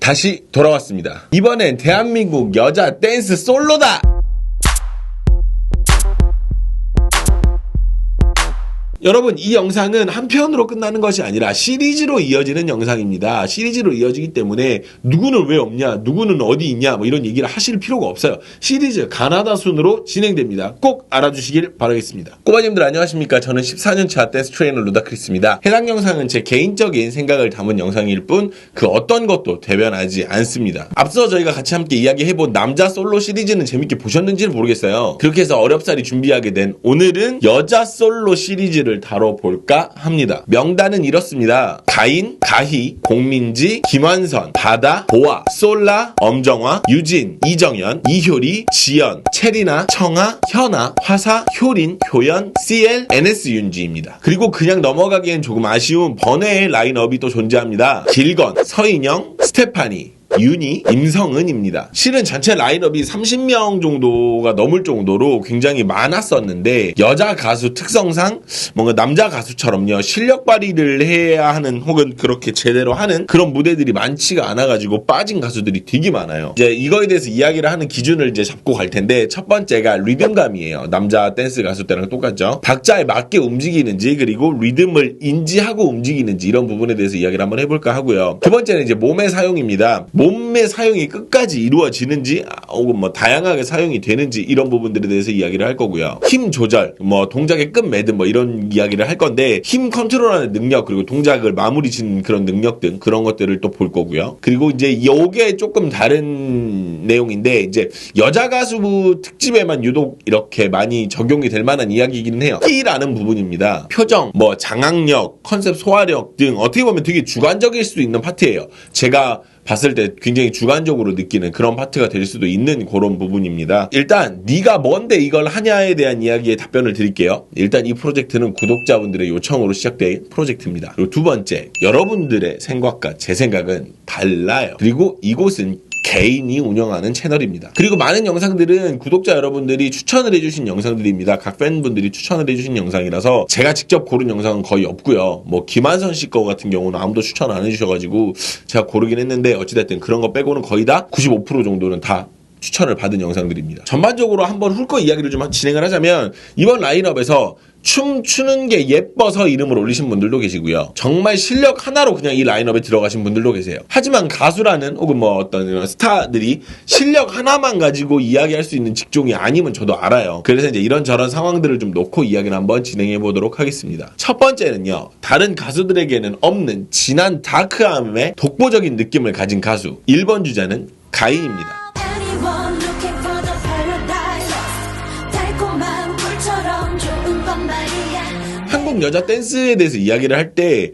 다시 돌아왔습니다. 이번엔 대한민국 여자 댄스 솔로다! 여러분, 이 영상은 한 편으로 끝나는 것이 아니라 시리즈로 이어지는 영상입니다. 시리즈로 이어지기 때문에 누구는 왜 없냐, 누구는 어디 있냐, 뭐 이런 얘기를 하실 필요가 없어요. 시리즈 가나다 순으로 진행됩니다. 꼭 알아주시길 바라겠습니다. 꼬마님들 안녕하십니까? 저는 14년차 댄스 트레이너 루다크리스입니다. 해당 영상은 제 개인적인 생각을 담은 영상일 뿐 그 어떤 것도 대변하지 않습니다. 앞서 저희가 같이 함께 이야기해본 남자 솔로 시리즈는 재밌게 보셨는지는 모르겠어요. 그렇게 해서 어렵사리 준비하게 된 오늘은 여자 솔로 시리즈를 다뤄볼까 합니다. 명단은 이렇습니다. 가인, 가희, 공민지, 김완선, 바다, 보아, 솔라, 엄정화, 유진, 이정연, 이효리, 지연, 체리나, 청아, 현아, 화사, 효린, 효연, CL, NS윤지입니다. 그리고 그냥 넘어가기엔 조금 아쉬운 번외의 라인업이 또 존재합니다. 길건, 서인영, 스테파니, 윤희, 임성은입니다. 실은 전체 라인업이 30명 정도가 넘을 정도로 굉장히 많았었는데 여자 가수 특성상 뭔가 남자 가수처럼요 실력 발휘를 해야 하는 혹은 그렇게 제대로 하는 그런 무대들이 많지가 않아가지고 빠진 가수들이 되게 많아요. 이제 이거에 대해서 이야기를 하는 기준을 이제 잡고 갈 텐데 첫 번째가 리듬감이에요. 남자 댄스 가수 때랑 똑같죠. 박자에 맞게 움직이는지 그리고 리듬을 인지하고 움직이는지 이런 부분에 대해서 이야기를 한번 해볼까 하고요. 두 번째는 이제 몸의 사용입니다. 몸의 사용이 끝까지 이루어지는지 혹은 뭐 다양하게 사용이 되는지 이런 부분들에 대해서 이야기를 할 거고요. 힘 조절, 뭐 동작의 끝매듭 뭐 이런 이야기를 할 건데 힘 컨트롤하는 능력 그리고 동작을 마무리 짓는 그런 능력 등 그런 것들을 또 볼 거고요. 그리고 이제 이게 조금 다른 내용인데 이제 여자 가수 특집에만 유독 이렇게 많이 적용이 될 만한 이야기이기는 해요. 끼라는 부분입니다. 표정, 뭐 장악력, 컨셉 소화력 등 어떻게 보면 되게 주관적일 수도 있는 파트예요. 제가 봤을 때 굉장히 주관적으로 느끼는 그런 파트가 될 수도 있는 그런 부분입니다. 일단 네가 뭔데 이걸 하냐에 대한 이야기에 답변을 드릴게요. 일단 이 프로젝트는 구독자분들의 요청으로 시작된 프로젝트입니다. 그리고 두 번째, 여러분들의 생각과 제 생각은 달라요. 그리고 이곳은 개인이 운영하는 채널입니다. 그리고 많은 영상들은 구독자 여러분들이 추천을 해주신 영상들입니다. 각 팬분들이 추천을 해주신 영상이라서 제가 직접 고른 영상은 거의 없고요. 뭐 김한선 씨 거 같은 경우는 아무도 추천 안 해주셔가지고 제가 고르긴 했는데 어찌됐든 그런 거 빼고는 거의 다 95% 정도는 다 추천을 받은 영상들입니다. 전반적으로 한번 훑고 이야기를 좀 진행을 하자면 이번 라인업에서 춤추는 게 예뻐서 이름을 올리신 분들도 계시고요. 정말 실력 하나로 그냥 이 라인업에 들어가신 분들도 계세요. 하지만 가수라는 혹은 뭐 어떤 이런 스타들이 실력 하나만 가지고 이야기할 수 있는 직종이 아님은 저도 알아요. 그래서 이제 이런저런 상황들을 좀 놓고 이야기를 한번 진행해 보도록 하겠습니다. 첫 번째는요. 다른 가수들에게는 없는 진한 다크함의 독보적인 느낌을 가진 가수 1번 주자는 가인입니다. 한국 여자 댄스에 대해서 이야기를 할 때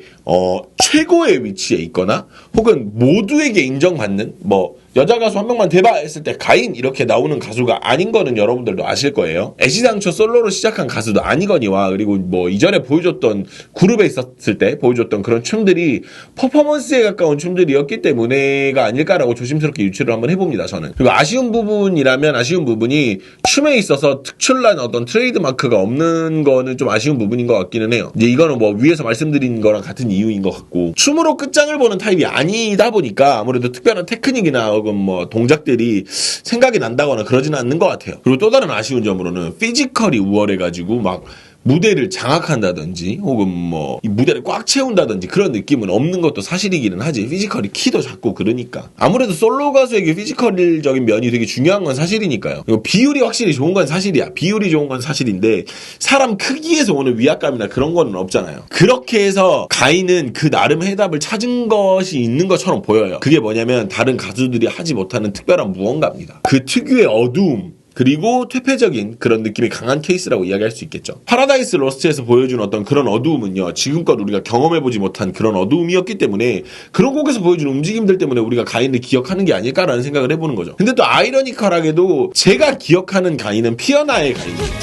최고의 위치에 있거나 혹은 모두에게 인정받는 뭐 여자 가수 한 명만 대박 했을 때 가인 이렇게 나오는 가수가 아닌 거는 여러분들도 아실 거예요. 애시당초 솔로로 시작한 가수도 아니거니와 그리고 뭐 이전에 보여줬던 그룹에 있었을 때 보여줬던 그런 춤들이 퍼포먼스에 가까운 춤들이었기 때문에가 아닐까라고 조심스럽게 유추를 한번 해봅니다. 저는. 그리고 아쉬운 부분이라면 아쉬운 부분이 춤에 있어서 특출난 어떤 트레이드 마크가 없는 거는 좀 아쉬운 부분인 것 같기는 해요. 이제 이거는 뭐 위에서 말씀드린 거랑 같은 이유인 것 같고 춤으로 끝장을 보는 타입이 아니다 보니까 아무래도 특별한 테크닉이나 혹은 뭐 동작들이 생각이 난다거나 그러지는 않는 것 같아요. 그리고 또 다른 아쉬운 점으로는 피지컬이 우월해가지고 막 무대를 장악한다든지 혹은 뭐 이 무대를 꽉 채운다든지 그런 느낌은 없는 것도 사실이기는 하지. 피지컬이 키도 작고 그러니까 아무래도 솔로 가수에게 피지컬적인 면이 되게 중요한 건 사실이니까요. 그리고 비율이 확실히 좋은 건 사실이야. 비율이 좋은 건 사실인데 사람 크기에서 오는 위압감이나 그런 거는 없잖아요. 그렇게 해서 가인은 그 나름 해답을 찾은 것이 있는 것처럼 보여요. 그게 뭐냐면 다른 가수들이 하지 못하는 특별한 무언가입니다. 그 특유의 어두움 그리고 퇴폐적인 그런 느낌이 강한 케이스라고 이야기할 수 있겠죠. 파라다이스 로스트에서 보여준 어떤 그런 어두움은요. 지금껏 우리가 경험해보지 못한 그런 어두움이었기 때문에 그런 곡에서 보여준 움직임들 때문에 우리가 가인을 기억하는 게 아닐까라는 생각을 해보는 거죠. 근데 또 아이러니컬하게도 제가 기억하는 가인은 피어나의 가인입니다.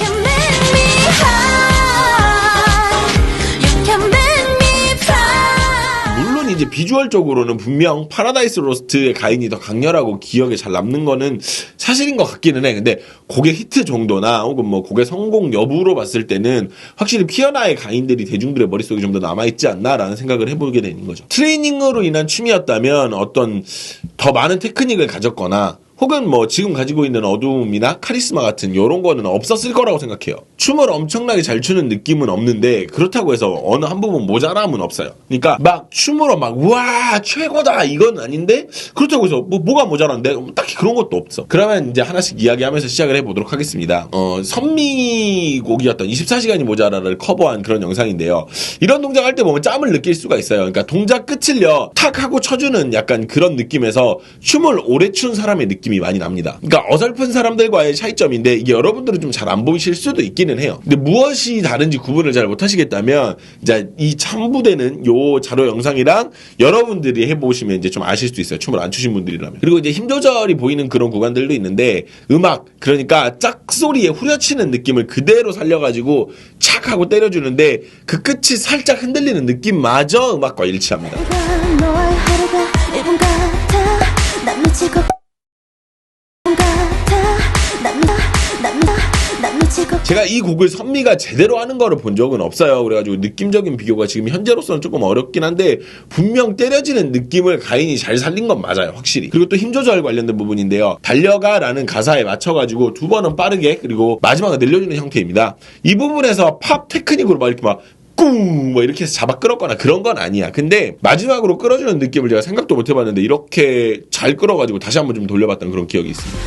이제 비주얼적으로는 분명 파라다이스 로스트의 가인이 더 강렬하고 기억에 잘 남는 거는 사실인 것 같기는 해. 근데 곡의 히트 정도나 혹은 뭐 곡의 성공 여부로 봤을 때는 확실히 피어나의 가인들이 대중들의 머릿속에 좀 더 남아있지 않나라는 생각을 해보게 되는 거죠. 트레이닝으로 인한 춤이었다면 어떤 더 많은 테크닉을 가졌거나 혹은 뭐 지금 가지고 있는 어두움이나 카리스마 같은 요런 거는 없었을 거라고 생각해요. 춤을 엄청나게 잘 추는 느낌은 없는데 그렇다고 해서 어느 한 부분 모자람은 없어요. 그러니까 막 춤으로 막 우와 최고다 이건 아닌데 그렇다고 해서 뭐가 모자란데 딱히 그런 것도 없어. 그러면 이제 하나씩 이야기하면서 시작을 해보도록 하겠습니다. 선미곡이었던 24시간이 모자라를 커버한 그런 영상인데요. 이런 동작 할 때 보면 짬을 느낄 수가 있어요. 그러니까 동작 끝을요 탁 하고 쳐주는 약간 그런 느낌에서 춤을 오래 춘 사람의 느낌이 많이 납니다. 그러니까 어설픈 사람들과의 차이점인데 이게 여러분들은 좀 잘 안 보이실 수도 있기는 해요. 근데 무엇이 다른지 구분을 잘 못하시겠다면 이제 이 참부되는 요 자료 영상이랑 여러분들이 해보시면 이제 좀 아실 수 있어요. 춤을 안 추신 분들이라면. 그리고 이제 힘 조절이 보이는 그런 구간들도 있는데 음악 그러니까 짝소리에 후려치는 느낌을 그대로 살려가지고 착 하고 때려주는데 그 끝이 살짝 흔들리는 느낌마저 음악과 일치합니다. 제가 이 곡을 선미가 제대로 하는 거를 본 적은 없어요. 그래가지고 느낌적인 비교가 지금 현재로서는 조금 어렵긴 한데 분명 때려지는 느낌을 가인이 잘 살린 건 맞아요. 확실히. 그리고 또 힘 조절 관련된 부분인데요. 달려가라는 가사에 맞춰가지고 두 번은 빠르게 그리고 마지막은 늘려주는 형태입니다. 이 부분에서 팝 테크닉으로 막 이렇게 막 꿍! 뭐 이렇게 해서 잡아 끌었거나 그런 건 아니야. 근데 마지막으로 끌어주는 느낌을 제가 생각도 못 해봤는데 이렇게 잘 끌어가지고 다시 한번 좀 돌려봤던 그런 기억이 있습니다.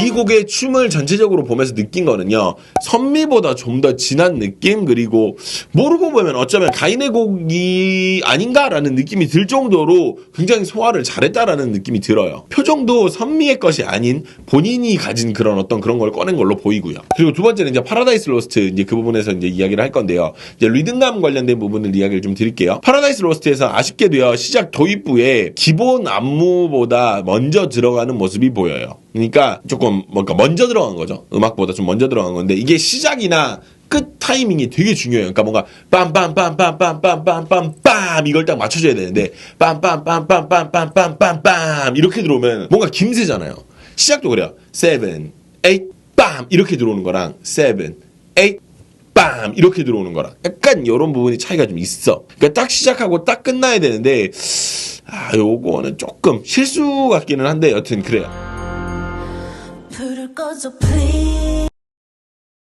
이 곡의 춤을 전체적으로 보면서 느낀 거는요. 선미보다 좀 더 진한 느낌 그리고 모르고 보면 어쩌면 가인의 곡이 아닌가라는 느낌이 들 정도로 굉장히 소화를 잘했다라는 느낌이 들어요. 표정도 선미의 것이 아닌 본인이 가진 그런 어떤 그런 걸 꺼낸 걸로 보이고요. 그리고 두 번째는 이제 파라다이스 로스트 이제 그 부분에서 이제 이야기를 할 건데요. 이제 리듬감 관련된 부분을 이야기를 좀 드릴게요. 파라다이스 로스트에서 아쉽게도요. 시작 도입부에 기본 안무보다 먼저 들어가는 모습이 보여요. 그러니까 조금 뭔가 먼저 들어간 거죠. 음악보다 좀 먼저 들어간 건데 이게 시작이나 끝 타이밍이 되게 중요해요. 그러니까 뭔가 빰빰빰빰빰빰빰빰빰 이걸 딱 맞춰줘야 되는데 빰빰빰빰빰빰빰빰빰 이렇게 들어오면 뭔가 김새잖아요. 시작도 그래요. 7, 8, 빰 이렇게 들어오는 거랑 7, 8, 빰 이렇게 들어오는 거랑 약간 이런 부분이 차이가 좀 있어. 그러니까 딱 시작하고 딱 끝나야 되는데 요거는 조금 실수 같기는 한데 여튼 그래요. 불을 꺼줘 please.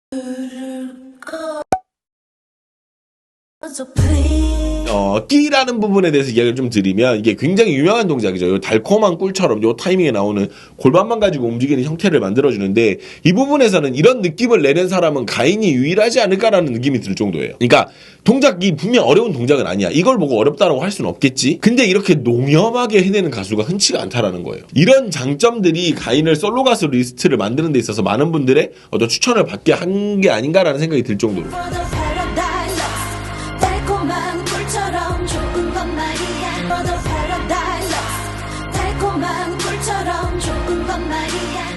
불을 꺼줘 please. 끼라는 부분에 대해서 이야기를 좀 드리면 이게 굉장히 유명한 동작이죠. 요 달콤한 꿀처럼 요 타이밍에 나오는 골반만 가지고 움직이는 형태를 만들어주는데 이 부분에서는 이런 느낌을 내는 사람은 가인이 유일하지 않을까라는 느낌이 들 정도예요. 그러니까 동작이 분명 어려운 동작은 아니야. 이걸 보고 어렵다라고 할 수는 없겠지. 근데 이렇게 농염하게 해내는 가수가 흔치가 않다라는 거예요. 이런 장점들이 가인을 솔로 가수 리스트를 만드는 데 있어서 많은 분들의 어떤 추천을 받게 한 게 아닌가라는 생각이 들 정도로.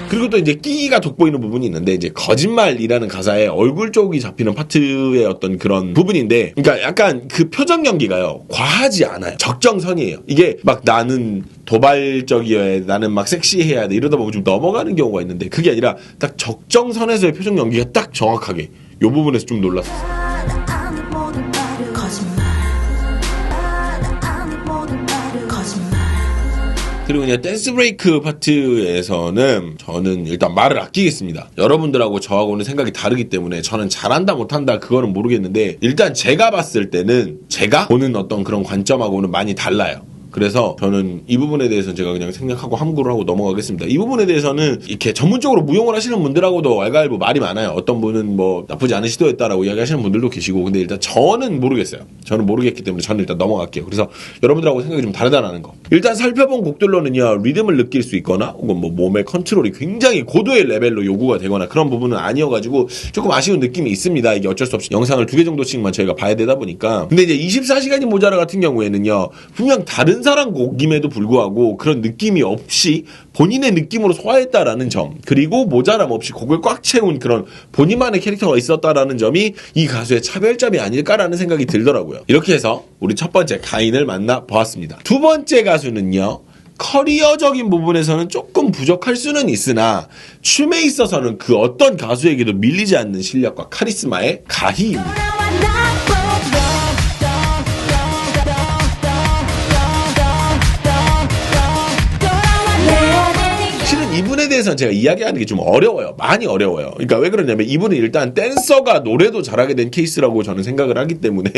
그리고 또 이제 끼가 돋보이는 부분이 있는데 이제 거짓말이라는 가사에 얼굴 쪽이 잡히는 파트의 어떤 그런 부분인데 그러니까 약간 그 표정 연기가요 과하지 않아요. 적정선이에요. 이게 막 나는 도발적이어야 돼, 나는 막 섹시해야 돼 이러다 보면 좀 넘어가는 경우가 있는데 그게 아니라 딱 적정선에서의 표정 연기가 딱 정확하게 이 부분에서 좀 놀랐어요. 그리고 이제 댄스 브레이크 파트에서는 저는 일단 말을 아끼겠습니다. 여러분들하고 저하고는 생각이 다르기 때문에 저는 잘한다 못한다 그거는 모르겠는데 일단 제가 봤을 때는 제가 보는 어떤 그런 관점하고는 많이 달라요. 그래서 저는 이 부분에 대해서는 제가 그냥 생략하고 함구를 하고 넘어가겠습니다. 이 부분에 대해서는 이렇게 전문적으로 무용을 하시는 분들하고도 알갈보 말이 많아요. 어떤 분은 뭐 나쁘지 않은 시도였다라고 이야기하시는 분들도 계시고 근데 일단 저는 모르겠어요. 저는 모르겠기 때문에 저는 일단 넘어갈게요. 그래서 여러분들하고 생각이 좀 다르다는 거. 일단 살펴본 곡들로는요. 리듬을 느낄 수 있거나 혹은 뭐 몸의 컨트롤이 굉장히 고도의 레벨로 요구가 되거나 그런 부분은 아니어가지고 조금 아쉬운 느낌이 있습니다. 이게 어쩔 수 없이 영상을 2개 정도씩만 저희가 봐야 되다 보니까 근데 이제 24시간이 모자라 같은 경우에는요. 분명 다른 간사랑 곡임에도 불구하고 그런 느낌이 없이 본인의 느낌으로 소화했다라는 점, 그리고 모자람 없이 곡을 꽉 채운 그런 본인만의 캐릭터가 있었다라는 점이 이 가수의 차별점이 아닐까라는 생각이 들더라고요. 이렇게 해서 우리 첫 번째 가인을 만나보았습니다. 두 번째 가수는요, 커리어적인 부분에서는 조금 부족할 수는 있으나 춤에 있어서는 그 어떤 가수에게도 밀리지 않는 실력과 카리스마의 가희입니다. 이분에 대해서는 제가 이야기하는 게 좀 어려워요. 많이 어려워요. 그러니까 왜 그러냐면 이분은 일단 댄서가 노래도 잘하게 된 케이스라고 저는 생각을 하기 때문에,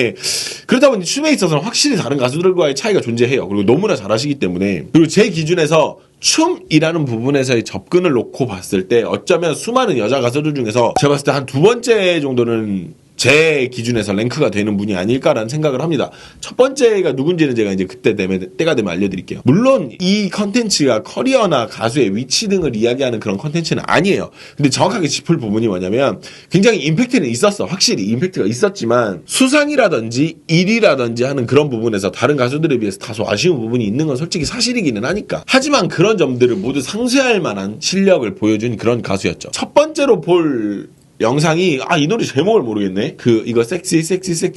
그렇다 보니 춤에 있어서는 확실히 다른 가수들과의 차이가 존재해요. 그리고 너무나 잘하시기 때문에. 그리고 제 기준에서 춤이라는 부분에서의 접근을 놓고 봤을 때 어쩌면 수많은 여자 가수들 중에서 제가 봤을 때 한 두 번째 정도는 제 기준에서 랭크가 되는 분이 아닐까라는 생각을 합니다. 첫 번째가 누군지는 제가 이제 때가 되면 알려드릴게요. 물론 이 컨텐츠가 커리어나 가수의 위치 등을 이야기하는 그런 컨텐츠는 아니에요. 근데 정확하게 짚을 부분이 뭐냐면 굉장히 임팩트는 있었어. 확실히 임팩트가 있었지만 수상이라든지 1위라든지 하는 그런 부분에서 다른 가수들에 비해서 다소 아쉬운 부분이 있는 건 솔직히 사실이기는 하니까. 하지만 그런 점들을 모두 상쇄할 만한 실력을 보여준 그런 가수였죠. 첫 번째로 볼 영상이, 이 노래 제목을 모르겠네. 이거 섹시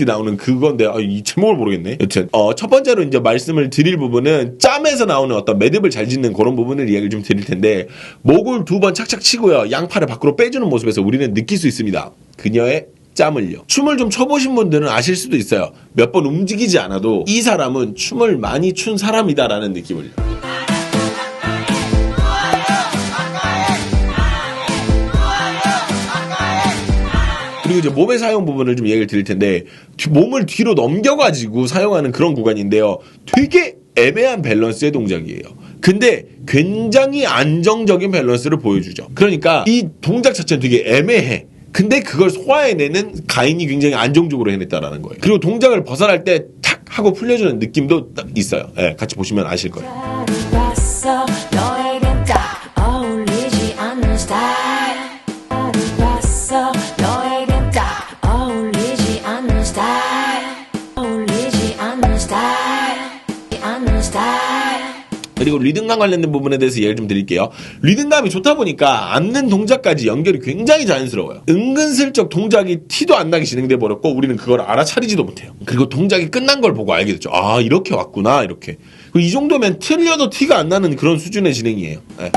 나오는 그건데, 이 제목을 모르겠네. 여튼, 첫 번째로 이제 말씀을 드릴 부분은 짬에서 나오는 어떤 매듭을 잘 짓는 그런 부분을 이야기를 좀 드릴 텐데, 목을 두 번 착착 치고요, 양팔을 밖으로 빼주는 모습에서 우리는 느낄 수 있습니다. 그녀의 짬을요. 춤을 좀 춰보신 분들은 아실 수도 있어요. 몇 번 움직이지 않아도 이 사람은 춤을 많이 춘 사람이다라는 느낌을요. 그리고 이제 몸의 사용 부분을 좀 얘기를 드릴 텐데, 몸을 뒤로 넘겨가지고 사용하는 그런 구간인데요. 되게 애매한 밸런스의 동작이에요. 근데 굉장히 안정적인 밸런스를 보여주죠. 그러니까 이 동작 자체는 되게 애매해. 근데 그걸 소화해내는 가인이 굉장히 안정적으로 해냈다라는 거예요. 그리고 동작을 벗어날 때 탁 하고 풀려주는 느낌도 딱 있어요. 네, 같이 보시면 아실 거예요. 그리고 리듬감 관련된 부분에 대해서 이야기를 좀 드릴게요. 리듬감이 좋다 보니까 앉는 동작까지 연결이 굉장히 자연스러워요. 은근슬쩍 동작이 티도 안 나게 진행돼 버렸고 우리는 그걸 알아차리지도 못해요. 그리고 동작이 끝난 걸 보고 알게 됐죠. 이렇게 왔구나, 이렇게. 이 정도면 틀려도 티가 안 나는 그런 수준의 진행이에요. 네.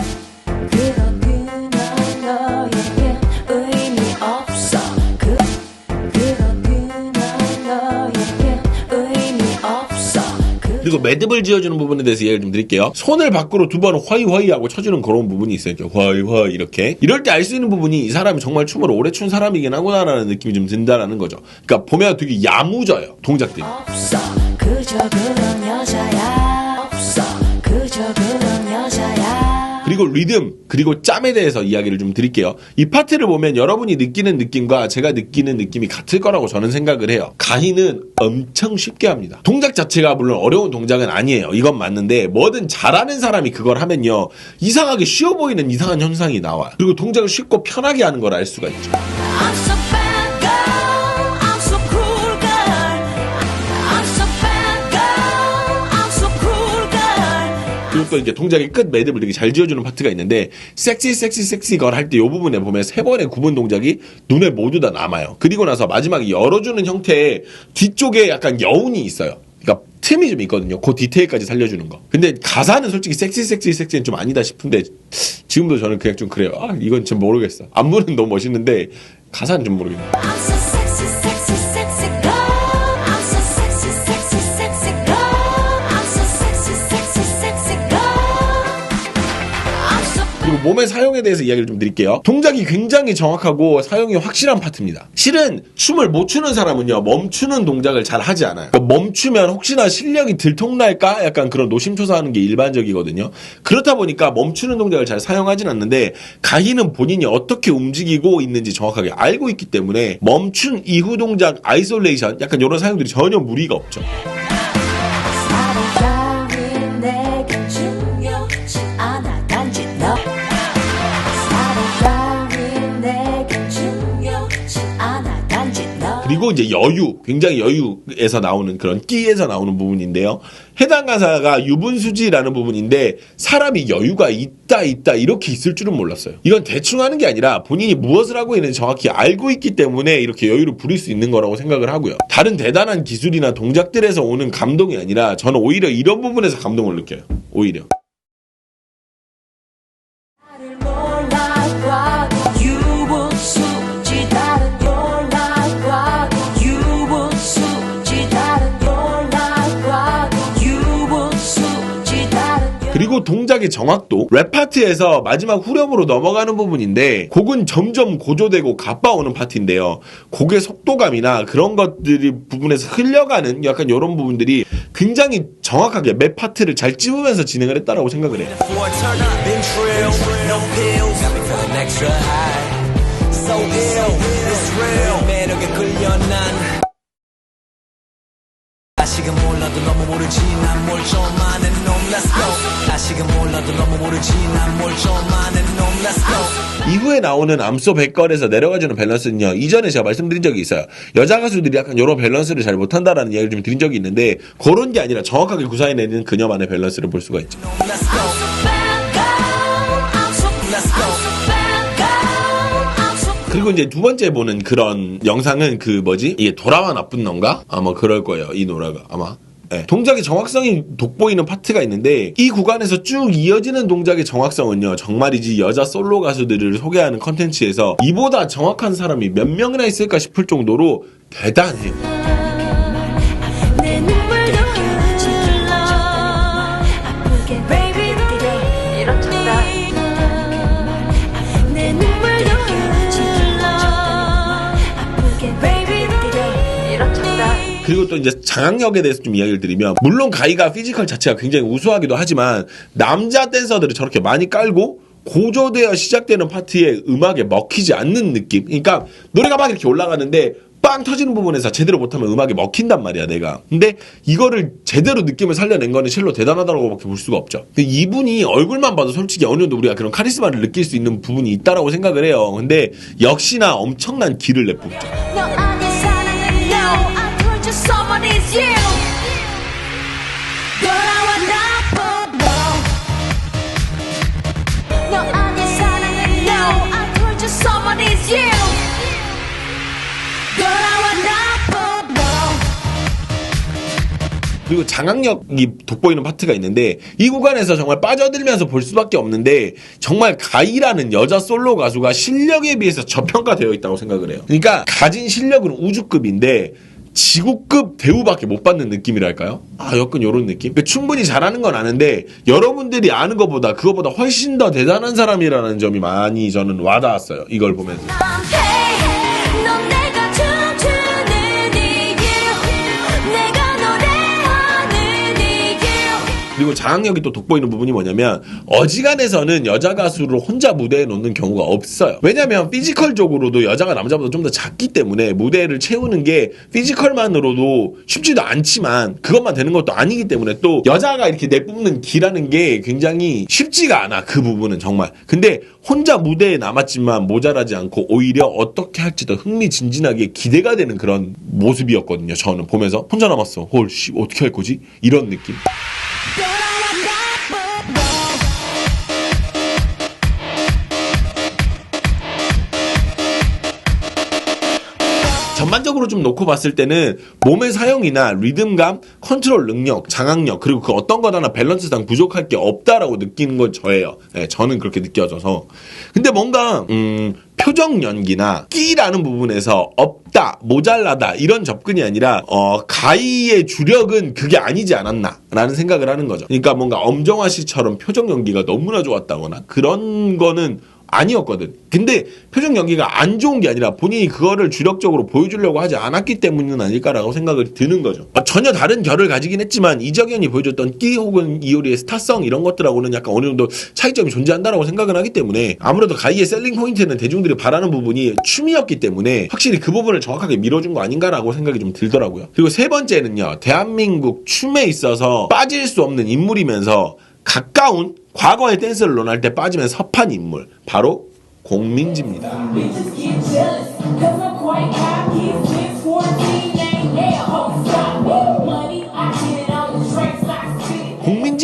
그리고 매듭을 지어주는 부분에 대해서 이야기를 좀 드릴게요. 손을 밖으로 두 번 화이화이 하고 쳐주는 그런 부분이 있어요. 화이화이 이렇게. 이럴 때 알 수 있는 부분이 이 사람이 정말 춤을 오래 춘 사람이긴 하구나라는 느낌이 좀 든다라는 거죠. 그러니까 보면 되게 야무져요, 동작들이. 없어, 그저 그런 여자야. 없어, 그저 그런 여자야. 그리고 리듬, 그리고 짬에 대해서 이야기를 좀 드릴게요. 이 파트를 보면 여러분이 느끼는 느낌과 제가 느끼는 느낌이 같을 거라고 저는 생각을 해요. 가희는 엄청 쉽게 합니다. 동작 자체가 물론 어려운 동작은 아니에요. 이건 맞는데 뭐든 잘하는 사람이 그걸 하면요, 이상하게 쉬워 보이는 이상한 현상이 나와요. 그리고 동작을 쉽고 편하게 하는 걸 알 수가 있죠. 그리고 또 이제 동작의 끝 매듭을 되게 잘 지어주는 파트가 있는데, 섹시 걸 할 때 이 부분에 보면 세 번의 구분 동작이 눈에 모두 다 남아요. 그리고 나서 마지막에 열어주는 형태의 뒤쪽에 약간 여운이 있어요. 그러니까 틈이 좀 있거든요. 그 디테일까지 살려주는 거. 근데 가사는 솔직히 섹시는 좀 아니다 싶은데 지금도 저는 그냥 좀 그래요. 이건 좀 모르겠어. 안무는 너무 멋있는데 가사는 좀 모르겠네. 그리고 몸의 사용에 대해서 이야기를 좀 드릴게요. 동작이 굉장히 정확하고 사용이 확실한 파트입니다. 실은 춤을 못 추는 사람은요, 멈추는 동작을 잘 하지 않아요. 그러니까 멈추면 혹시나 실력이 들통날까? 약간 그런 노심초사하는 게 일반적이거든요. 그렇다 보니까 멈추는 동작을 잘 사용하진 않는데, 가희는 본인이 어떻게 움직이고 있는지 정확하게 알고 있기 때문에 멈춘 이후 동작 아이솔레이션, 약간 이런 사용들이 전혀 무리가 없죠. 그리고 그리고 이제 여유, 굉장히 여유에서 나오는 그런 끼에서 나오는 부분인데요. 해당 가사가 유분수지라는 부분인데 사람이 여유가 있다 이렇게 있을 줄은 몰랐어요. 이건 대충 하는 게 아니라 본인이 무엇을 하고 있는지 정확히 알고 있기 때문에 이렇게 여유를 부릴 수 있는 거라고 생각을 하고요. 다른 대단한 기술이나 동작들에서 오는 감동이 아니라 저는 오히려 이런 부분에서 감동을 느껴요. 오히려. 그리고 동작의 정확도, 랩 파트에서 마지막 후렴으로 넘어가는 부분인데 곡은 점점 고조되고 가빠오는 파트인데요. 곡의 속도감이나 그런 것들이 부분에서 흘려가는 약간 이런 부분들이 굉장히 정확하게 맵 파트를 잘 찝으면서 진행을 했다라고 생각을 해요. 아직은 몰라도 너무 모르지 난 뭘 좀 아는 놈 Let's go 아직은 몰라도 너무 모르지 난 뭘 좀 아는 놈 Let's go 이후에 나오는 암소 백걸에서 내려가주는 밸런스는요, 이전에 제가 말씀드린 적이 있어요. 여자 가수들이 약간 이런 밸런스를 잘 못한다라는 이야기를 좀 드린 적이 있는데 그런 게 아니라 정확하게 구사해내는 그녀만의 밸런스를 볼 수가 있죠. Let's go Let's go 그리고 이제 두 번째 보는 그런 영상은 그 뭐지? 이게 돌아와 나쁜 놈가? 아마 그럴 거예요. 이 노래가 아마. 네. 동작의 정확성이 돋보이는 파트가 있는데 이 구간에서 쭉 이어지는 동작의 정확성은요, 정말이지 여자 솔로 가수들을 소개하는 컨텐츠에서 이보다 정확한 사람이 몇 명이나 있을까 싶을 정도로 대단해요. 그리고 또 이제 장악력에 대해서 좀 이야기를 드리면, 물론 가이가 피지컬 자체가 굉장히 우수하기도 하지만 남자 댄서들을 저렇게 많이 깔고 고조되어 시작되는 파트에 음악에 먹히지 않는 느낌. 그러니까 노래가 막 이렇게 올라가는데 빵 터지는 부분에서 제대로 못하면 음악에 먹힌단 말이야 내가. 근데 이거를 제대로 느낌을 살려낸 거는 실로 대단하다고밖에 볼 수가 없죠. 이분이 얼굴만 봐도 솔직히 어느 정도 우리가 그런 카리스마를 느낄 수 있는 부분이 있다라고 생각을 해요. 근데 역시나 엄청난 기를 내뿜죠. Someone is you. 돌아와 나쁜 너. 너 아닌 사랑은 no. I told you someone is you. 돌아와 나쁜 너. 그리고 장악력이 돋보이는 파트가 있는데 이 구간에서 정말 빠져들면서 볼 수밖에 없는데, 정말 가이라는 여자 솔로 가수가 실력에 비해서 저평가되어 있다고 생각을 해요. 그러니까 가진 실력은 우주급인데 지구급 대우밖에 못 받는 느낌이랄까요? 약간 요런 느낌? 그러니까 충분히 잘하는 건 아는데 여러분들이 아는 것보다 그거보다 훨씬 더 대단한 사람이라는 점이 많이 저는 와닿았어요. 이걸 보면서. 그리고 장악력이 또 돋보이는 부분이 뭐냐면, 어지간해서는 여자 가수를 혼자 무대에 놓는 경우가 없어요. 왜냐면 피지컬적으로도 여자가 남자보다 좀 더 작기 때문에 무대를 채우는 게 피지컬만으로도 쉽지도 않지만 그것만 되는 것도 아니기 때문에 또 여자가 이렇게 내뿜는 기라는 게 굉장히 쉽지가 않아. 그 부분은 정말. 근데 혼자 무대에 남았지만 모자라지 않고 오히려 어떻게 할지 더 흥미진진하게 기대가 되는 그런 모습이었거든요. 저는 보면서 혼자 남았어. 헐, 씨, 어떻게 할 거지? 이런 느낌. 전반적으로 좀 놓고 봤을 때는 몸의 사용이나 리듬감, 컨트롤 능력, 장악력, 그리고 그 어떤 것 하나 밸런스상 부족할 게 없다라고 느끼는 건 저예요. 네, 저는 그렇게 느껴져서. 근데 뭔가 표정 연기나 끼라는 부분에서 없다, 모자라다 이런 접근이 아니라 가이의 주력은 그게 아니지 않았나라는 생각을 하는 거죠. 그러니까 뭔가 엄정화 씨처럼 표정 연기가 너무나 좋았다거나 그런 거는 아니었거든. 근데 표정 연기가 안 좋은 게 아니라 본인이 그거를 주력적으로 보여주려고 하지 않았기 때문은 아닐까라고 생각이 드는 거죠. 전혀 다른 결을 가지긴 했지만 이정현이 보여줬던 끼 혹은 이효리의 스타성 이런 것들하고는 약간 어느 정도 차이점이 존재한다라고 생각을 하기 때문에, 아무래도 가이의 셀링 포인트는 대중들이 바라는 부분이 춤이었기 때문에 확실히 그 부분을 정확하게 밀어준 거 아닌가라고 생각이 좀 들더라고요. 그리고 세 번째는요, 대한민국 춤에 있어서 빠질 수 없는 인물이면서 가까운 과거의 댄스를 논할 때 빠지면 섭한 인물, 바로 공민지입니다.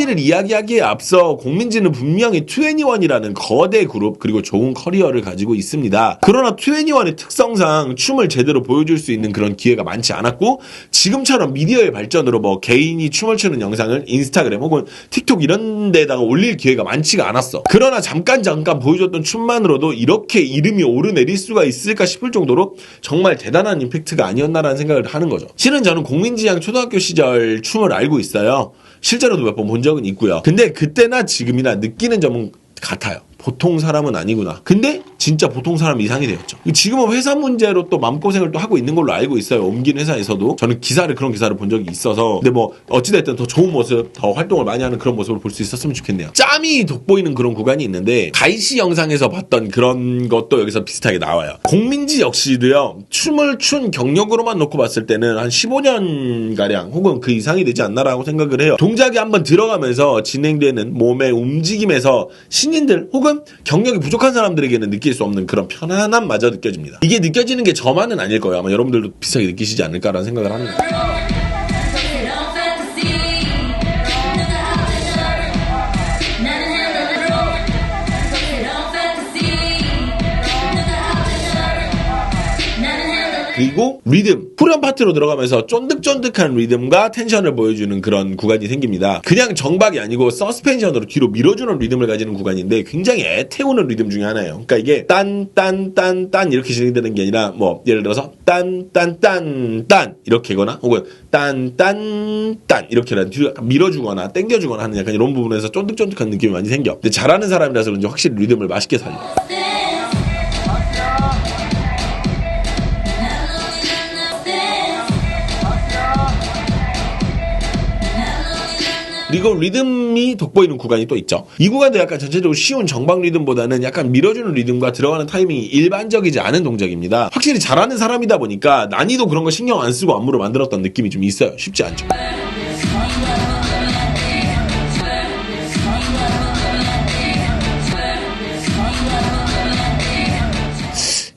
공민지를 이야기하기에 앞서 공민지는 분명히 2NE1이라는 거대 그룹 그리고 좋은 커리어를 가지고 있습니다. 그러나 2NE1의 특성상 춤을 제대로 보여줄 수 있는 그런 기회가 많지 않았고 지금처럼 미디어의 발전으로 뭐 개인이 춤을 추는 영상을 인스타그램 혹은 틱톡 이런 데다가 올릴 기회가 많지가 않았어. 그러나 잠깐 보여줬던 춤만으로도 이렇게 이름이 오르내릴 수가 있을까 싶을 정도로 정말 대단한 임팩트가 아니었나라는 생각을 하는 거죠. 실은 저는 공민지 양 초등학교 시절 춤을 알고 있어요. 실제로도 몇 번 본 적은 있고요. 근데 그때나 지금이나 느끼는 점은 같아요. 보통 사람은 아니구나. 근데 진짜 보통 사람 이상이 되었죠. 지금은 회사 문제로 또 마음고생을 또 하고 있는 걸로 알고 있어요. 옮긴 회사에서도. 저는 그런 기사를 본 적이 있어서. 근데 뭐 어찌됐든 더 좋은 모습, 더 활동을 많이 하는 그런 모습을 볼 수 있었으면 좋겠네요. 짬이 돋보이는 그런 구간이 있는데 가이시 영상에서 봤던 그런 것도 여기서 비슷하게 나와요. 공민지 역시도요. 춤을 춘 경력으로만 놓고 봤을 때는 한 15년가량 혹은 그 이상이 되지 않나라고 생각을 해요. 동작이 한번 들어가면서 진행되는 몸의 움직임에서 신인들 혹은 경력이 부족한 사람들에게는 느낄 수 없는 그런 편안함마저 느껴집니다. 이게 느껴지는 게 저만은 아닐 거예요. 아마 여러분들도 비슷하게 느끼시지 않을까라는 생각을 합니다. 그리고 리듬, 후렴 파트로 들어가면서 쫀득쫀득한 리듬과 텐션을 보여주는 그런 구간이 생깁니다. 그냥 정박이 아니고 서스펜션으로 뒤로 밀어주는 리듬을 가지는 구간인데 굉장히 애태우는 리듬 중에 하나예요. 그러니까 이게 딴 이렇게 진행되는 게 아니라 뭐 예를 들어서 딴 이렇게거나 혹은 딴 이렇게라는 뒤로 약간 밀어주거나 당겨주거나 하는 약간 이런 부분에서 쫀득쫀득한 느낌이 많이 생겨. 근데 잘하는 사람이라서 그런지 확실히 리듬을 맛있게 살려. 그리고 리듬이 돋보이는 구간이 또 있죠. 이 구간도 약간 전체적으로 쉬운 정박 리듬보다는 약간 밀어주는 리듬과 들어가는 타이밍이 일반적이지 않은 동작입니다. 확실히 잘하는 사람이다 보니까 난이도 그런 거 신경 안 쓰고 안무를 만들었던 느낌이 좀 있어요. 쉽지 않죠.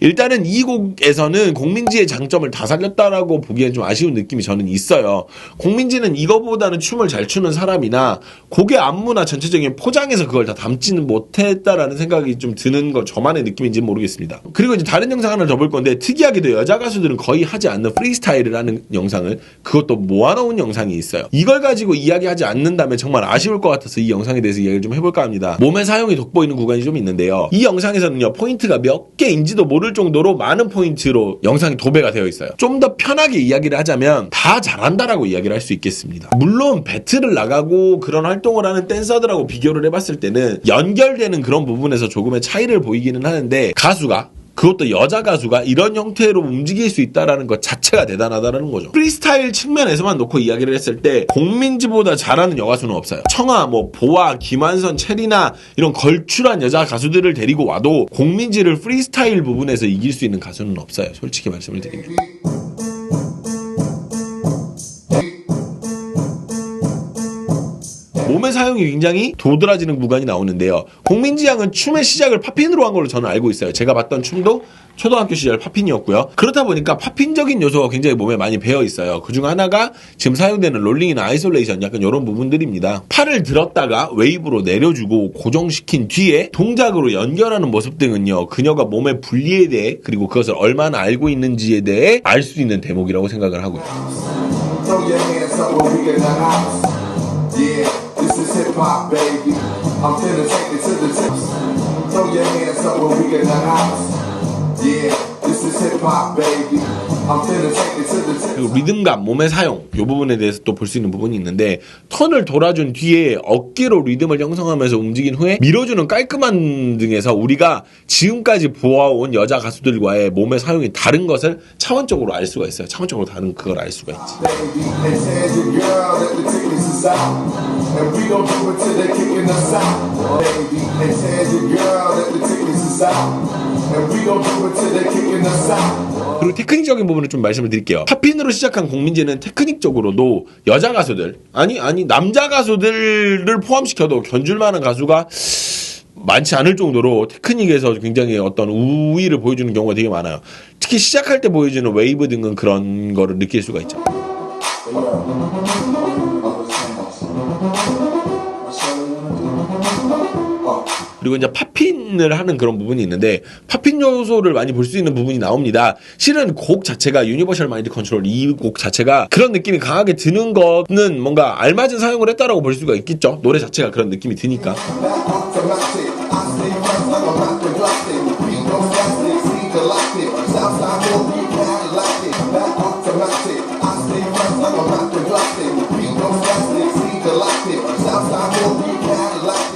일단은 이 곡에서는 공민지의 장점을 다 살렸다라고 보기엔 좀 아쉬운 느낌이 저는 있어요. 공민지는 이거보다는 춤을 잘 추는 사람이나 곡의 안무나 전체적인 포장에서 그걸 다 담지는 못했다라는 생각이 좀 드는 건 저만의 느낌인지는 모르겠습니다. 그리고 이제 다른 영상 하나 더 볼 건데 특이하게도 여자 가수들은 거의 하지 않는 프리스타일을 하는 영상을 그것도 모아놓은 영상이 있어요. 이걸 가지고 이야기하지 않는다면 정말 아쉬울 것 같아서 이 영상에 대해서 이야기를 좀 해볼까 합니다. 몸의 사용이 돋보이는 구간이 좀 있는데요. 이 영상에서는요 포인트가 몇 개인지도 모를 정도로 많은 포인트로 영상이 도배가 되어 있어요. 좀 더 편하게 이야기를 하자면 다 잘한다라고 이야기를 할 수 있겠습니다. 물론 배틀을 나가고 그런 활동을 하는 댄서들하고 비교를 해봤을 때는 연결되는 그런 부분에서 조금의 차이를 보이기는 하는데 가수가 그것도 여자 가수가 이런 형태로 움직일 수 있다는 것 자체가 대단하다는 거죠. 프리스타일 측면에서만 놓고 이야기를 했을 때 공민지보다 잘하는 여가수는 없어요. 청아, 뭐 보아, 김한선, 체리나 이런 걸출한 여자 가수들을 데리고 와도 공민지를 프리스타일 부분에서 이길 수 있는 가수는 없어요. 솔직히 말씀을 드립니다. 몸의 사용이 굉장히 도드라지는 구간이 나오는데요. 공민지 양은 춤의 시작을 팝핀으로 한 걸로 저는 알고 있어요. 제가 봤던 춤도 초등학교 시절 팝핀이었고요. 그렇다 보니까 팝핀적인 요소가 굉장히 몸에 많이 배어 있어요. 그중 하나가 지금 사용되는 롤링이나 아이솔레이션 약간 이런 부분들입니다. 팔을 들었다가 웨이브로 내려주고 고정시킨 뒤에 동작으로 연결하는 모습 등은요. 그녀가 몸의 분리에 대해 그리고 그것을 얼마나 알고 있는지에 대해 알 수 있는 대목이라고 생각을 하고요. Yeah, this is hip hop, baby. I'm finna take it to the tips. Throw your hands up when we get in the house. Yeah, this is hip hop, baby. I'm finna take it to the tips. 그리고 리듬감, 몸의 사용 이 부분에 대해서 또 볼 수 있는 부분이 있는데 턴을 돌아준 뒤에 어깨로 리듬을 형성하면서 움직인 후에 밀어주는 깔끔한 등에서 우리가 지금까지 보아온 여자 가수들과의 몸의 사용이 다른 것을 차원적으로 알 수가 있어요. 차원적으로 다른 그걸 알 수가 있지. Baby, and tell your girl that the tickets is out. And we gon' do it till they kicking us out. Baby, and tell your girl that the tickets is out. And we gon' do it till they kicking us out. 그리고 테크닉적인 부분을 좀 말씀을 드릴게요. 팝핀으로 시작한 공민지는 테크닉적으로도 여자 가수들 아니 남자 가수들을 포함시켜도 견줄만한 가수가 많지 않을 정도로 테크닉에서 굉장히 어떤 우위를 보여주는 경우가 되게 많아요. 특히 시작할 때 보여주는 웨이브 등은 그런 거를 느낄 수가 있죠. 그리고 이제 팝핀을 하는 그런 부분이 있는데 팝핀 요소를 많이 볼 수 있는 부분이 나옵니다. 실은 곡 자체가 유니버셜 마인드 컨트롤 이 곡 자체가 그런 느낌이 강하게 드는 거는 뭔가 알맞은 사용을 했다라고 볼 수가 있겠죠. 노래 자체가 그런 느낌이 드니까.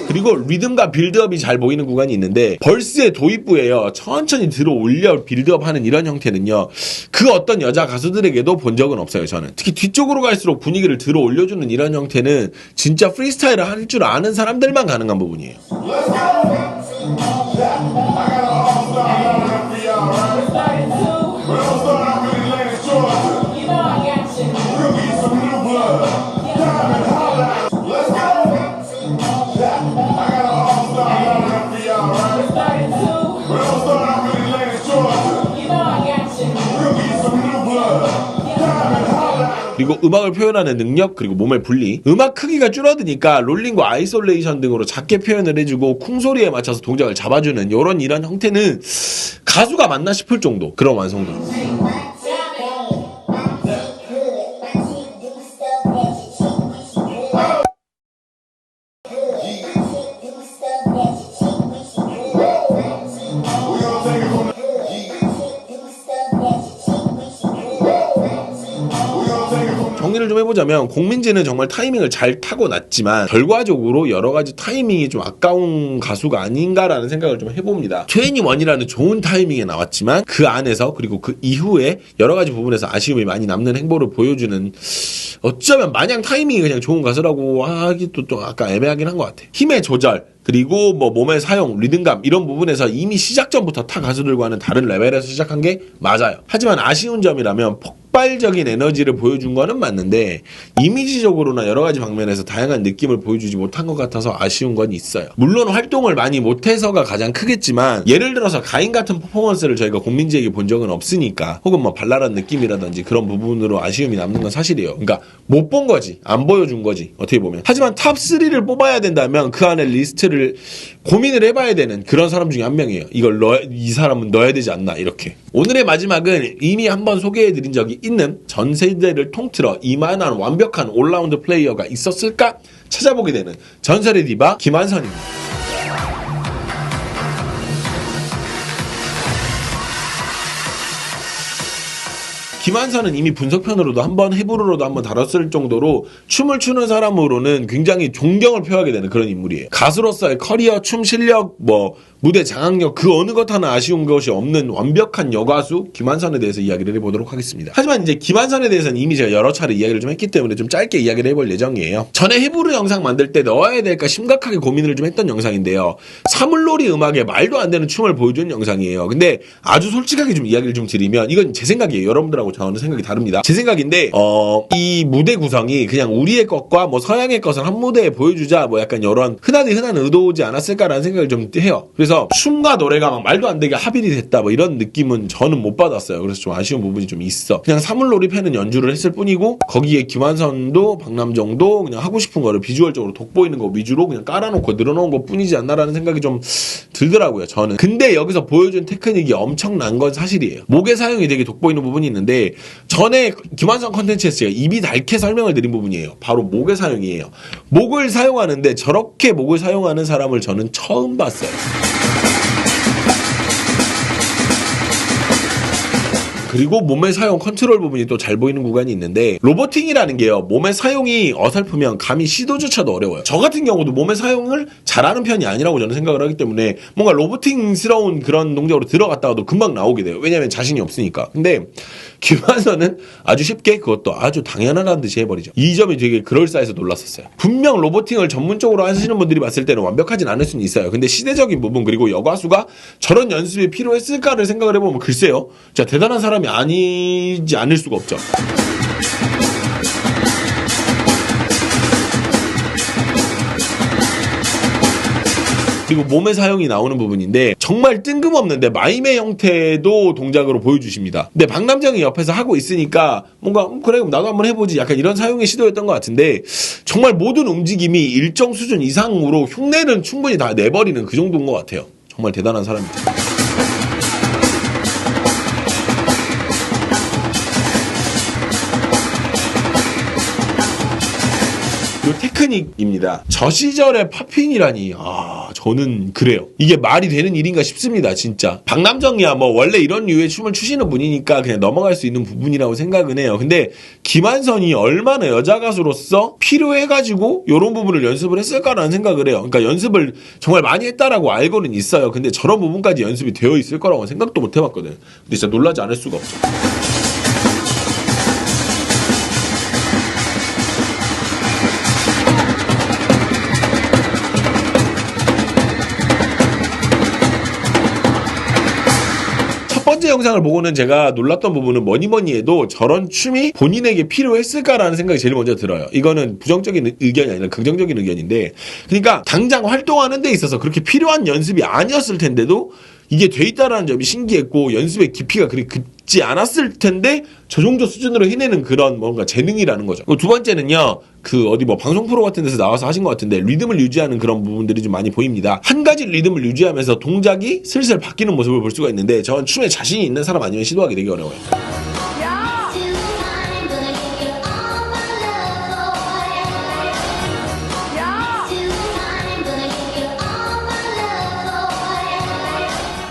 그리고 리듬과 빌드업이 잘 보이는 구간이 있는데 벌스의 도입부에요. 천천히 들어 올려 빌드업하는 이런 형태는요. 그 어떤 여자 가수들에게도 본 적은 없어요. 저는. 특히 뒤쪽으로 갈수록 분위기를 들어 올려주는 이런 형태는 진짜 프리스타일을 할 줄 아는 사람들만 가능한 부분이에요. 그리고 음악을 표현하는 능력, 그리고 몸의 분리. 음악 크기가 줄어드니까 롤링과 아이솔레이션 등으로 작게 표현을 해주고 쿵소리에 맞춰서 동작을 잡아주는 이런 형태는 가수가 맞나 싶을 정도 그런 완성도. 정리를 좀 해보자면 공민지는 정말 타이밍을 잘 타고났지만 결과적으로 여러 가지 타이밍이 좀 아까운 가수가 아닌가라는 생각을 좀 해봅니다. 21이라는 좋은 타이밍에 나왔지만 그 안에서 그리고 그 이후에 여러 가지 부분에서 아쉬움이 많이 남는 행보를 보여주는 어쩌면 마냥 타이밍이 그냥 좋은 가수라고 하기도 좀 아까 애매하긴 한 것 같아요. 힘의 조절 그리고 뭐 몸의 사용, 리듬감 이런 부분에서 이미 시작 전부터 타 가수들과는 다른 레벨에서 시작한 게 맞아요. 하지만 아쉬운 점이라면 폭발적인 에너지를 보여준 거는 맞는데 이미지적으로나 여러 가지 방면에서 다양한 느낌을 보여주지 못한 것 같아서 아쉬운 건 있어요. 물론 활동을 많이 못해서가 가장 크겠지만 예를 들어서 가인 같은 퍼포먼스를 저희가 공민지에게 본 적은 없으니까 혹은 뭐 발랄한 느낌이라든지 그런 부분으로 아쉬움이 남는 건 사실이에요. 그러니까 못 본 거지, 안 보여준 거지 어떻게 보면. 하지만 탑 3를 뽑아야 된다면 그 안에 리스트를 고민을 해봐야 되는 그런 사람 중에 한 명이에요. 이 사람은 넣어야 되지 않나 이렇게. 오늘의 마지막은 이미 한번 소개해드린 적이 있는 전 세대를 통틀어 이만한 완벽한 올라운드 플레이어가 있었을까 찾아보게 되는 전설의 디바 김한선입니다. 김한선은 이미 분석편으로도 한번 해부로도 한번 다뤘을 정도로 춤을 추는 사람으로는 굉장히 존경을 표하게 되는 그런 인물이에요. 가수로서의 커리어, 춤 실력, 무대 장악력 그 어느 것 하나 아쉬운 것이 없는 완벽한 여가수 김한선에 대해서 이야기를 해보도록 하겠습니다. 하지만 이제 김한선에 대해서는 이미 제가 여러 차례 이야기를 좀 했기 때문에 좀 짧게 이야기를 해볼 예정이에요. 전에 해부르 영상 만들 때 넣어야 될까 심각하게 고민을 좀 했던 영상인데요. 사물놀이 음악에 말도 안 되는 춤을 보여준 영상이에요. 근데 아주 솔직하게 좀 이야기를 좀 드리면 이건 제 생각이에요. 여러분들하고 저는 생각이 다릅니다. 제 생각인데 이 무대 구성이 그냥 우리의 것과 서양의 것을 한 무대에 보여주자 약간 이런 흔한 의도지 않았을까라는 생각을 좀 해요. 그래서 춤과 노래가 막 말도 안 되게 합일이 됐다 이런 느낌은 저는 못 받았어요. 그래서 좀 아쉬운 부분이 좀 있어. 그냥 사물놀이 팬은 연주를 했을 뿐이고 거기에 김한선도 박남정도 그냥 하고 싶은 거를 비주얼적으로 돋보이는 거 위주로 그냥 깔아놓고 늘어놓은 것 뿐이지 않나라는 생각이 좀 들더라고요. 저는. 근데 여기서 보여준 테크닉이 엄청난 건 사실이에요. 목의 사용이 되게 돋보이는 부분이 있는데 전에 김한선 컨텐츠에서 제가 입이 닳게 설명을 드린 부분이에요. 바로 목의 사용이에요. 목을 사용하는데 저렇게 목을 사용하는 사람을 저는 처음 봤어요. 그리고 몸의 사용 컨트롤 부분이 또 잘 보이는 구간이 있는데 로보팅이라는 게요. 몸의 사용이 어설프면 감히 시도조차도 어려워요. 저 같은 경우도 몸의 사용을 잘하는 편이 아니라고 저는 생각을 하기 때문에 뭔가 로보팅스러운 그런 동작으로 들어갔다가도 금방 나오게 돼요. 왜냐하면 자신이 없으니까. 근데 김한선은 아주 쉽게 그것도 아주 당연하다는 듯이 해버리죠. 이 점이 되게 그럴싸해서 놀랐었어요. 분명 로보팅을 전문적으로 하시는 분들이 봤을 때는 완벽하진 않을 수는 있어요. 근데 시대적인 부분 그리고 여가수가 저런 연습이 필요했을까를 생각을 해보면 글쎄요. 진짜 대단한 사람이 아니지 않을 수가 없죠. 그리고 몸의 사용이 나오는 부분인데 정말 뜬금없는데 마이메 형태도 동작으로 보여주십니다. 근데 박남정이 옆에서 하고 있으니까 뭔가 그래 그럼 나도 한번 해보지 약간 이런 사용의 시도였던 것 같은데 정말 모든 움직임이 일정 수준 이상으로 흉내는 충분히 다 내버리는 그 정도인 것 같아요. 정말 대단한 사람입니다. 요 테크닉입니다. 저 시절의 팝핀이라니 저는 그래요. 이게 말이 되는 일인가 싶습니다. 진짜 박남정이야 뭐 원래 이런 류의 춤을 추시는 분이니까 그냥 넘어갈 수 있는 부분이라고 생각은 해요. 근데 김한선이 얼마나 여자 가수로서 필요해가지고 이런 부분을 연습을 했을까라는 생각을 해요. 그러니까 연습을 정말 많이 했다라고 알고는 있어요. 근데 저런 부분까지 연습이 되어 있을 거라고 생각도 못 해봤거든. 근데 진짜 놀라지 않을 수가 없죠. 첫 번째 영상을 보고는 제가 놀랐던 부분은 뭐니 해도 저런 춤이 본인에게 필요했을까라는 생각이 제일 먼저 들어요. 이거는 부정적인 의견이 아니라 긍정적인 의견인데, 그러니까 당장 활동하는 데 있어서 그렇게 필요한 연습이 아니었을 텐데도 이게 돼 있다라는 점이 신기했고, 연습의 깊이가 그리 깊지 않았을 텐데 저 정도 수준으로 해내는 그런 뭔가 재능이라는 거죠. 두 번째는요, 방송 프로 같은 데서 나와서 하신 것 같은데 리듬을 유지하는 그런 부분들이 좀 많이 보입니다. 한 가지 리듬을 유지하면서 동작이 슬슬 바뀌는 모습을 볼 수가 있는데, 저는 춤에 자신이 있는 사람 아니면 시도하기 되게 어려워요.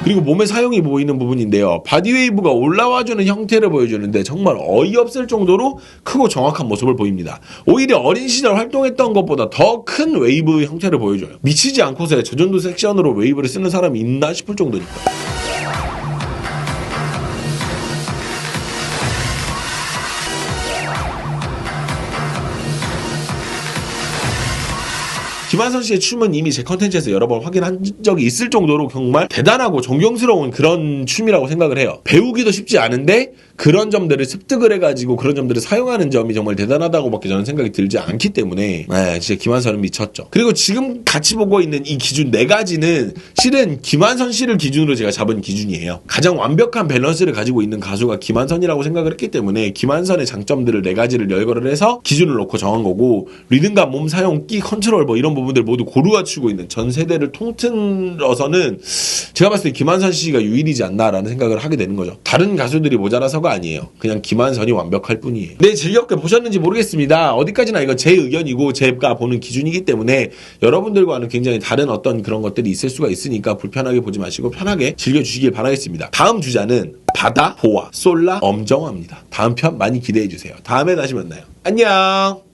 그리고 몸의 사용이 보이는 부분인데요. 바디웨이브가 올라와주는 형태를 보여주는데 정말 어이없을 정도로 크고 정확한 모습을 보입니다. 오히려 어린 시절 활동했던 것보다 더 큰 웨이브 형태를 보여줘요. 미치지 않고서 저 정도 섹션으로 웨이브를 쓰는 사람이 있나 싶을 정도니까. 김한선 씨의 춤은 이미 제 컨텐츠에서 여러 번 확인한 적이 있을 정도로 정말 대단하고 존경스러운 그런 춤이라고 생각을 해요. 배우기도 쉽지 않은데 그런 점들을 습득을 해가지고 그런 점들을 사용하는 점이 정말 대단하다고밖에 저는 생각이 들지 않기 때문에 진짜 김한선은 미쳤죠. 그리고 지금 같이 보고 있는 이 기준 4가지는 실은 김한선 씨를 기준으로 제가 잡은 기준이에요. 가장 완벽한 밸런스를 가지고 있는 가수가 김한선이라고 생각을 했기 때문에 김한선의 장점들을 4가지를 열거를 해서 기준을 놓고 정한 거고, 리듬감, 몸 사용, 끼, 컨트롤 이런 부분들 모두 고루 갖추고 있는 전 세대를 통틀어서는 제가 봤을 때 김한선 씨가 유일이지 않나라는 생각을 하게 되는 거죠. 다른 가수들이 모자라서가 아니에요. 그냥 김한선이 완벽할 뿐이에요. 네, 즐겁게 보셨는지 모르겠습니다. 어디까지나 이건 제 의견이고 제가 보는 기준이기 때문에 여러분들과는 굉장히 다른 어떤 그런 것들이 있을 수가 있으니까 불편하게 보지 마시고 편하게 즐겨주시길 바라겠습니다. 다음 주자는 바다, 보아, 솔라, 엄정화입니다. 다음 편 많이 기대해주세요. 다음에 다시 만나요. 안녕.